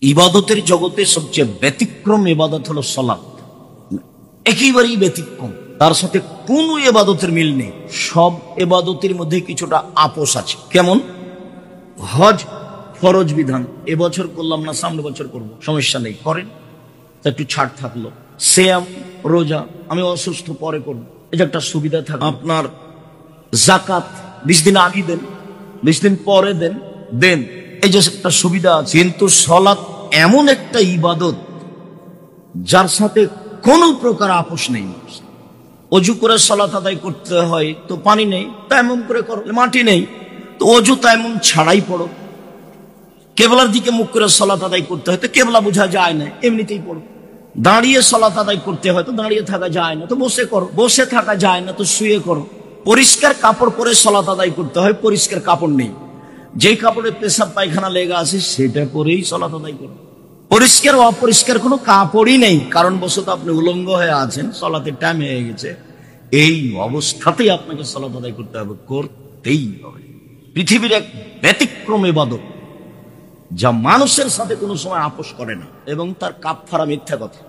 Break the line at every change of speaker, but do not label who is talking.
ইবাদতের জগতে সবচেয়ে ব্যতিক্রম ইবাদত হলো সালাত। একেবারেই ব্যতিক্রম, তার সাথে কোনো ইবাদতের মিল নেই। সব ইবাদতের মধ্যে কিছুটা আপোষ আছে। কেমন? হজ ফরজ বিধান, এবছর করলাম না, সামনে বছর করবো, সমস্যা নেই, করেন, তা একটু ছাড় থাকলো। সিয়াম রোজা আমি অসুস্থ পরে করবো, এটা একটা সুবিধা থাকে। আপনার যাকাত 20 দিন আগে দেন, 20 দিন পরে দেন, এই যে একটা সুবিধা আছে। কিন্তু সালাত এমন একটা ইবাদত যার সাথে কোনো প্রকার আপোষ নেই। অজু করে সালাত আদায় করতে হয় তো পানি নেই, তায়াম্মুম করে করো, মাটি নেই তো অজু তায়াম্মুম ছাড়াই পড়ো। কেবলার দিকে মুখ করে সালাত আদায় করতে হয় তো কেবলা বোঝা যায় না, এমনিতেই পড়ো। দাঁড়িয়ে সালাত আদায় করতে হয় তো দাঁড়িয়ে থাকা যায় না তো বসে করো, বসে থাকা যায় না তো শুয়ে করো। পরিষ্কার কাপড় পরে সালাত আদায় করতে হয়, পরিষ্কার কাপড় নেই, যে কাপড়ে পেশাব পায়খানা লেগে আছে সেটা পরেই সালাত আদায় করো। পরিষ্কার অপরিষ্কার কোনো কাপড়ই নেই, কারণ বশত আপনি উলঙ্গ হয়ে আছেন, সালাতের টাইম হয়ে গেছে, এই অবস্থাতেই আপনাকে সালাত আদায় করতে হবে, করতেই হবে। পৃথিবীর এক ব্যতিক্রম ইবাদত যা মানুষের সাথে কোনো সময় আপোষ করে না, এবং তার কাফারা মিথ্যা কথা।